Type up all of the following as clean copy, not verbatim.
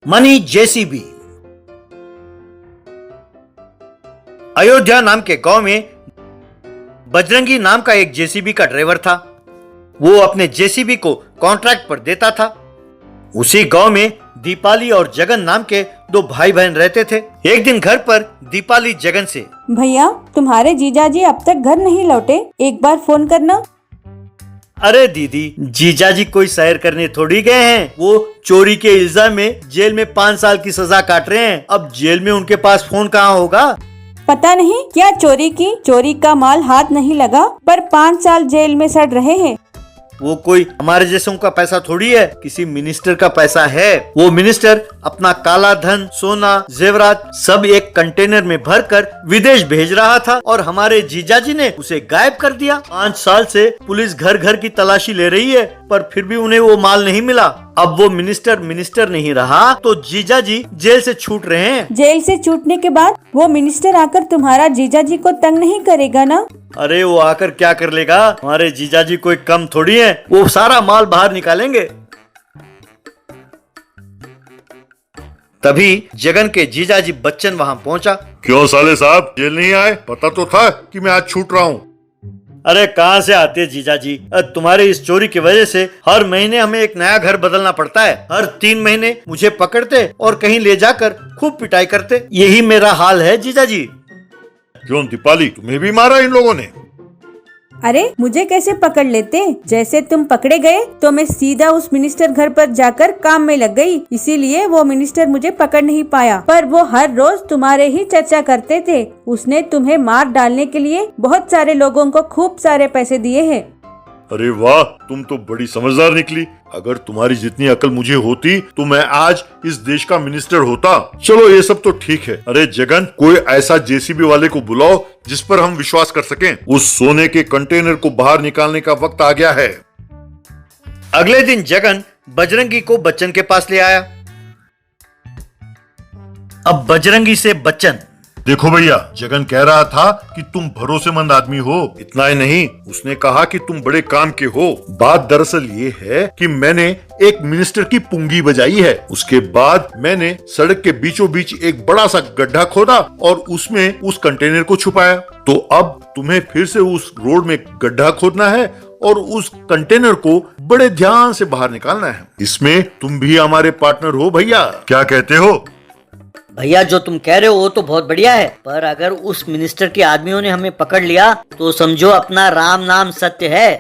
Money JCB. Ayodhya नाम के गांव में बजरंगी नाम का एक जेसीबी का ड्राइवर था। वो अपने जेसीबी को कॉन्ट्रैक्ट पर देता था। उसी गांव में दीपाली और जगन नाम के दो भाई बहन रहते थे। एक दिन घर पर दीपाली जगन से, भैया तुम्हारे जीजाजी अब तक घर नहीं लौटे, एक बार फोन करना। अरे दीदी, जीजाजी कोई सैर करने थोड़ी गए हैं, वो चोरी के इल्जाम में जेल में 5 साल की सजा काट रहे हैं। अब जेल में उनके पास फोन कहाँ होगा? पता नहीं क्या चोरी का माल हाथ नहीं लगा, पर 5 साल जेल में सड़ रहे हैं। वो कोई हमारे जैसों का पैसा थोड़ी है, किसी मिनिस्टर का पैसा है। वो मिनिस्टर अपना काला धन, सोना, जेवरात सब एक कंटेनर में भरकर विदेश भेज रहा था और हमारे जीजाजी ने उसे गायब कर दिया। 5 साल से पुलिस घर घर की तलाशी ले रही है, पर फिर भी उन्हें वो माल नहीं मिला। अब वो मिनिस्टर नहीं रहा तो जीजाजी जेल से छूट रहे हैं। जेल से छूटने के बाद वो मिनिस्टर आकर तुम्हारा जीजाजी को तंग नहीं करेगा ना? अरे वो आकर क्या कर लेगा, हमारे जीजाजी कोई कम थोड़ी है, वो सारा माल बाहर निकालेंगे। तभी जगन के जीजाजी बच्चन वहाँ पहुँचा। क्यों साले साहब जेल नहीं आए? पता तो था कि मैं आज छूट रहा हूँ। अरे कहाँ से आते जीजाजी, तुम्हारे इस चोरी की वजह से हर महीने हमें एक नया घर बदलना पड़ता है। हर 3 महीने मुझे पकड़ते और कहीं ले जाकर खूब पिटाई करते। यही मेरा हाल है जीजाजी। क्यों दीपाली, तुम्हें भी मारा इन लोगों ने? अरे मुझे कैसे पकड़ लेते? जैसे तुम पकड़े गए तो मैं सीधा उस मिनिस्टर घर पर जाकर काम में लग गई, इसीलिए वो मिनिस्टर मुझे पकड़ नहीं पाया। पर वो हर रोज तुम्हारे ही चर्चा करते थे। उसने तुम्हें मार डालने के लिए बहुत सारे लोगों को खूब सारे पैसे दिए हैं। अरे वाह, तुम तो बड़ी समझदार निकली। अगर तुम्हारी जितनी अकल मुझे होती तो मैं आज इस देश का मिनिस्टर होता। चलो ये सब तो ठीक है। अरे जगन, कोई ऐसा जेसीबी वाले को बुलाओ जिस पर हम विश्वास कर सकें। उस सोने के कंटेनर को बाहर निकालने का वक्त आ गया है। अगले दिन जगन बजरंगी को बच्चन के पास ले आया। अब बजरंगी से बच्चन, देखो भैया, जगन कह रहा था कि तुम भरोसेमंद आदमी हो। इतना ही नहीं, उसने कहा कि तुम बड़े काम के हो। बात दरअसल ये है कि मैंने एक मिनिस्टर की पुंगी बजाई है। उसके बाद मैंने सड़क के बीचों बीच एक बड़ा सा गड्ढा खोदा और उसमें उस कंटेनर को छुपाया। तो अब तुम्हें फिर से उस रोड में गड्ढा खोदना है और उस कंटेनर को बड़े ध्यान से बाहर निकालना है। इसमें तुम भी हमारे पार्टनर हो भैया, क्या कहते हो? भैया जो तुम कह रहे हो वो तो बहुत बढ़िया है, पर अगर उस मिनिस्टर के आदमियों ने हमें पकड़ लिया तो समझो अपना राम नाम सत्य है।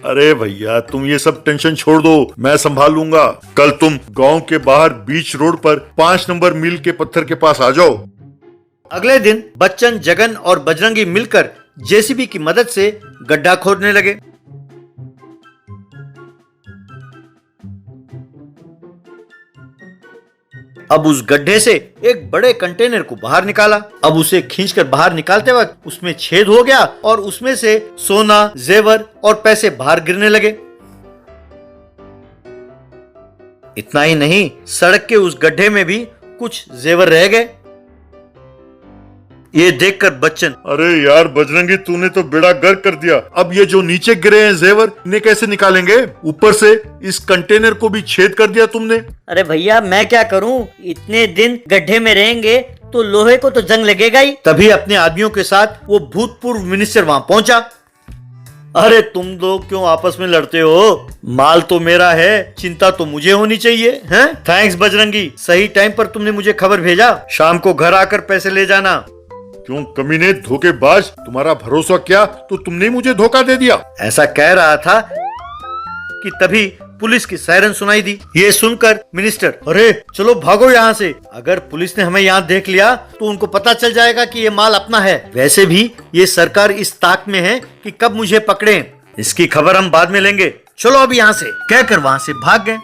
अरे भैया, तुम ये सब टेंशन छोड़ दो, मैं संभाल लूंगा। कल तुम गांव के बाहर बीच रोड पर 5 नंबर मील के पत्थर के पास आ जाओ। अगले दिन बच्चन, जगन और बजरंगी मिलकर जेसीबी की मदद से गड्ढा खोदने लगे। अब उस गड्ढे से एक बड़े कंटेनर को बाहर निकाला। अब उसे खींचकर बाहर निकालते वक्त उसमें छेद हो गया और उसमें से सोना, जेवर और पैसे बाहर गिरने लगे। इतना ही नहीं, सड़क के उस गड्ढे में भी कुछ जेवर रह गए। ये देखकर बच्चन, अरे यार बजरंगी, तूने तो बेड़ा गर्क कर दिया। अब ये जो नीचे गिरे हैं जेवर, इन्हें कैसे निकालेंगे? ऊपर से इस कंटेनर को भी छेद कर दिया तुमने। अरे भैया मैं क्या करूं, इतने दिन गड्ढे में रहेंगे तो लोहे को तो जंग लगेगा ही। तभी अपने आदमियों के साथ वो भूतपूर्व मिनिस्टर वहां पहुंचा। अरे तुम लोग क्यों आपस में लड़ते हो? माल तो मेरा है, चिंता तो मुझे होनी चाहिए, हैं? थैंक्स बजरंगी, सही टाइम पर तुमने मुझे खबर भेजा। शाम को घर आकर पैसे ले जाना। क्यों कमीने, धोखेबाज, तुम्हारा भरोसा क्या, तो तुमने मुझे धोखा दे दिया। ऐसा कह रहा था कि तभी पुलिस की सायरन सुनाई दी। ये सुनकर मिनिस्टर, अरे चलो भागो यहाँ से। अगर पुलिस ने हमें यहाँ देख लिया तो उनको पता चल जाएगा कि ये माल अपना है। वैसे भी ये सरकार इस ताक में है कि कब मुझे पकड़े, इसकी खबर हम बाद में लेंगे। चलो अब यहाँ से, कहकर वहाँ से भाग गए।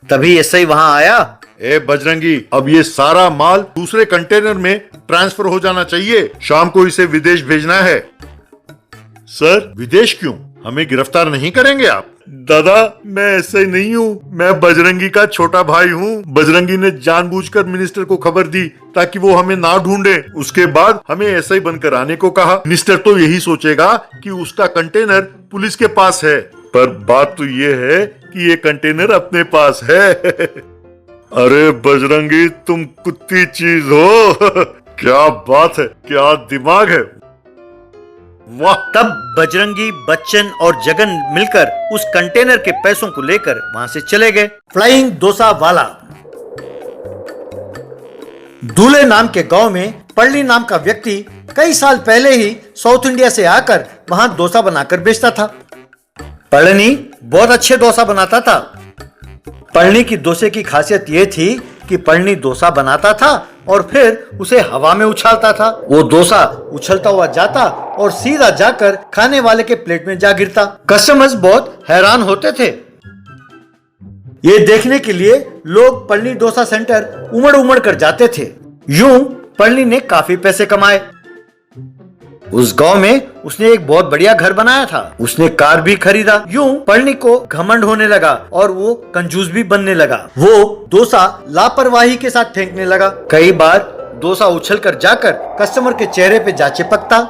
तभी एसआई वहाँ आया। ए बजरंगी, अब ये सारा माल दूसरे कंटेनर में ट्रांसफर हो जाना चाहिए। शाम को इसे विदेश भेजना है। सर, विदेश क्यों? हमें गिरफ्तार नहीं करेंगे आप? दादा, मैं ऐसे नहीं हूँ, मैं बजरंगी का छोटा भाई हूँ। बजरंगी ने जानबूझकर मिनिस्टर को खबर दी ताकि वो हमें ना ढूंढे। उसके बाद हमें ऐसा ही बनकर आने को कहा। मिनिस्टर तो यही सोचेगा कि उसका कंटेनर पुलिस के पास है। पर बात तो ये है कि ये कंटेनर अपने पास है। अरे बजरंगी, तुम कुत्ती चीज हो। क्या बात है, क्या दिमाग है, वाह। तब बजरंगी, बच्चन और जगन मिलकर उस कंटेनर के पैसों को लेकर वहां से चले गए। फ्लाइंग डोसा वाला। दूल्हे नाम के गांव में पल्ली नाम का व्यक्ति कई साल पहले ही साउथ इंडिया से आकर वहां डोसा बनाकर बेचता था। पळनी बहुत अच्छे डोसा बनाता था। पळनी की डोसे की खासियत यह थी कि पळनी डोसा बनाता था और फिर उसे हवा में उछालता था। वो डोसा उछलता हुआ जाता और सीधा जाकर खाने वाले के प्लेट में जा गिरता। कस्टमर्स बहुत हैरान होते थे। ये देखने के लिए लोग पळनी डोसा सेंटर उमड़ उमड़ कर जाते थे। यूं पळनी ने काफी पैसे कमाए। उस गांव में उसने एक बहुत बढ़िया घर बनाया था। उसने कार भी खरीदा। यूं पळनी को घमंड होने लगा और वो कंजूस भी बनने लगा। वो डोसा लापरवाही के साथ फेंकने लगा। कई बार डोसा उछलकर जाकर कस्टमर के चेहरे पे जा चिपकता।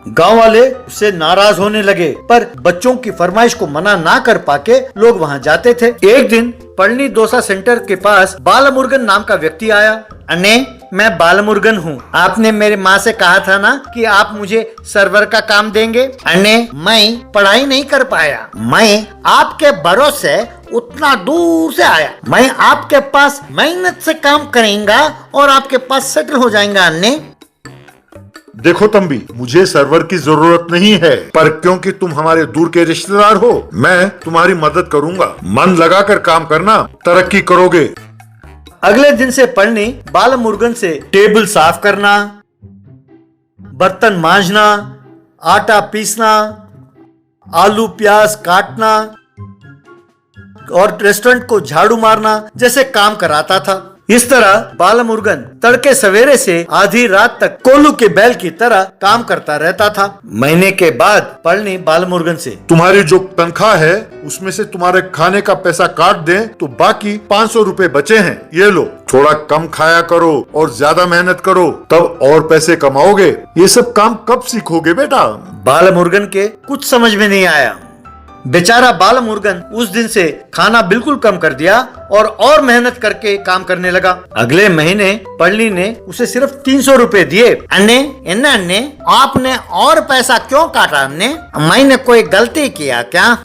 गांव वाले उससे नाराज होने लगे, पर बच्चों की फरमाइश को मना ना कर पाके लोग वहां जाते थे। एक दिन पळनी डोसा सेंटर के पास बालमुरुगन नाम का व्यक्ति आया। अने, मैं बालमुरुगन हूँ। आपने मेरी माँ से कहा था ना कि आप मुझे सर्वर का काम देंगे। अने, मैं पढ़ाई नहीं कर पाया। मैं आपके भरोसे उतना दूर से आया। मैं आपके पास मेहनत से काम करेंगा और आपके पास सेटल हो जाएगा। अन्ने, देखो तंबी, मुझे सर्वर की जरूरत नहीं है, पर क्योंकि तुम हमारे दूर के रिश्तेदार हो, मैं तुम्हारी मदद करूंगा। मन लगाकर काम करना, तरक्की करोगे। अगले दिन से पळनी बालमुरुगन से टेबल साफ करना, बर्तन मांजना, आटा पीसना, आलू प्याज काटना और रेस्टोरेंट को झाड़ू मारना जैसे काम कराता था। इस तरह बालमुरुगन तड़के सवेरे से आधी रात तक कोल्लू के बैल की तरह काम करता रहता था। महीने के बाद पळनी बालमुरुगन से, तुम्हारी जो तनख्वाह है उसमें से तुम्हारे खाने का पैसा काट दें तो बाकी 500 रुपए बचे हैं, ये लो। थोड़ा कम खाया करो और ज्यादा मेहनत करो, तब और पैसे कमाओगे। ये सब काम कब सीखोगे बेटा? बालमुरुगन के कुछ समझ में नहीं आया। बेचारा बालमुरुगन उस दिन से खाना बिल्कुल कम कर दिया और मेहनत करके काम करने लगा। अगले महीने पळनी ने उसे सिर्फ 300 रुपए दिए। अन्ने, आपने और पैसा क्यों काटा? अन्ने, मैंने कोई गलती किया क्या?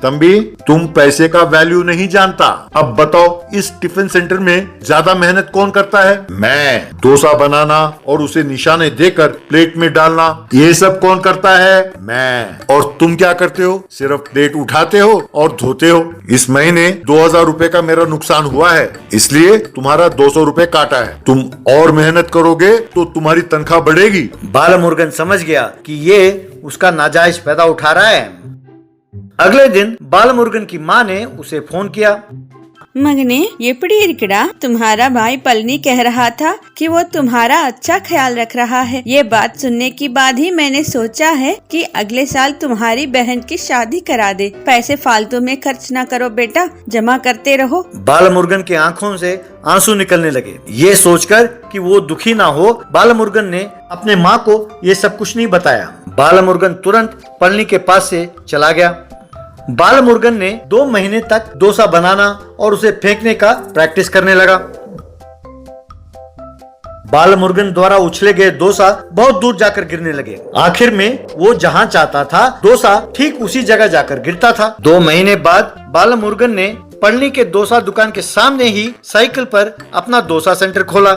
तंबी, तुम पैसे का वैल्यू नहीं जानता। अब बताओ, इस टिफिन सेंटर में ज्यादा मेहनत कौन करता है? मैं। डोसा बनाना और उसे निशाने देकर प्लेट में डालना, ये सब कौन करता है? मैं। और तुम क्या करते हो? सिर्फ प्लेट उठाते हो और धोते हो। इस महीने 2000 रुपए का मेरा नुकसान हुआ है, इसलिए तुम्हारा 200 रुपए काटा है। तुम और मेहनत करोगे तो तुम्हारी तनख्वाह बढ़ेगी। बालमुरुगन समझ गया कि ये उसका नाजायज फायदा उठा रहा है। अगले दिन बालमुरुगन की माँ ने उसे फोन किया। मगने, एपड़ी इरकड़ा, तुम्हारा भाई पलनी कह रहा था कि वो तुम्हारा अच्छा ख्याल रख रहा है। ये बात सुनने के बाद ही मैंने सोचा है कि अगले साल तुम्हारी बहन की शादी करा दे। पैसे फालतू में खर्च ना करो बेटा, जमा करते रहो। बालमुरुगन की आंखों से आंसू निकलने लगे। ये सोचकर कि वो दुखी ना हो, बालमुरुगन ने अपने माँ को ये सब कुछ नहीं बताया। बालमुरुगन तुरंत पळनी के पास से चला गया। बालमुरुगन ने 2 महीने तक डोसा बनाना और उसे फेंकने का प्रैक्टिस करने लगा। बालमुरुगन द्वारा उछले गए डोसा बहुत दूर जाकर गिरने लगे। आखिर में वो जहां चाहता था, डोसा ठीक उसी जगह जाकर गिरता था। 2 महीने बाद बालमुरुगन ने पळनी के डोसा दुकान के सामने ही साइकिल पर अपना डोसा सेंटर खोला।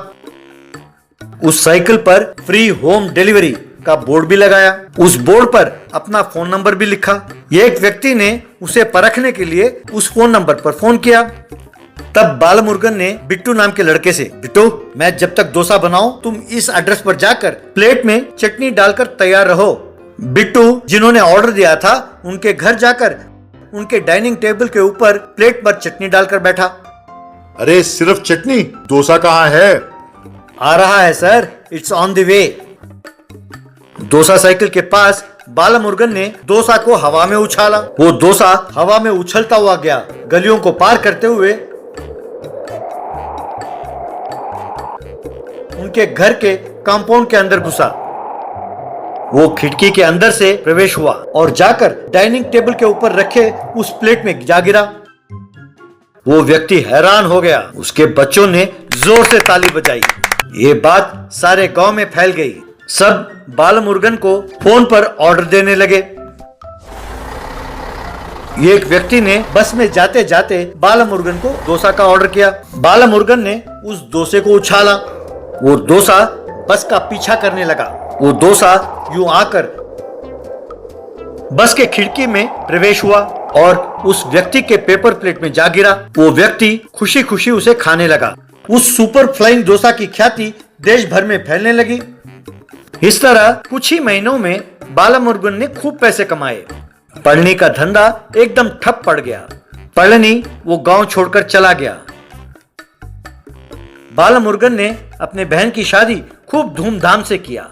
उस साइकिल पर फ्री होम डिलीवरी का बोर्ड भी लगाया। उस बोर्ड पर अपना फोन नंबर भी लिखा। एक व्यक्ति ने उसे परखने के लिए उस फोन नंबर पर फोन किया। तब बालमुरुगन ने बिट्टू नाम के लड़के से, बिट्टू, मैं जब तक डोसा बनाऊं तुम इस एड्रेस पर जाकर प्लेट में चटनी डालकर तैयार रहो। बिट्टू, जिन्होंने ऑर्डर दिया था, उनके घर जाकर उनके डाइनिंग टेबल के ऊपर प्लेट पर चटनी डालकर बैठा। अरे सिर्फ चटनी? डोसा कहाँ है? आ रहा है sir, it's on the way. Dosa cycle के पास बालमुरुगन ने डोसा को हवा में उछाला। वो डोसा हवा में उछलता हुआ गया, गलियों को पार करते हुए उनके घर के कंपाउंड के अंदर घुसा। वो खिड़की के अंदर से प्रवेश हुआ और जाकर डाइनिंग टेबल के ऊपर रखे उस प्लेट में जा गिरा। वो व्यक्ति हैरान हो गया। उसके बच्चों ने जोर से ताली बजाई। ये बात सारे गांव में फैल गई। सब बालमुरुगन को फोन पर ऑर्डर देने लगे। एक व्यक्ति ने बस में जाते जाते बालमुरुगन को डोसा का ऑर्डर किया। बालमुरुगन ने उस डोसे को उछाला। वो डोसा बस का पीछा करने लगा। वो डोसा यूं आकर बस के खिड़की में प्रवेश हुआ और उस व्यक्ति के पेपर प्लेट में जा गिरा। वो व्यक्ति खुशी खुशी उसे खाने लगा। उस सुपर फ्लाइंग डोसा की ख्याति देश भर में फैलने लगी। इस तरह कुछ ही महीनों में बालमुरुगन ने खूब पैसे कमाए। पढ़ने का धंधा एकदम ठप पड़ गया। पढ़नी वो गांव छोड़कर चला गया। बालमुरुगन ने अपने बहन की शादी खूब धूमधाम से किया।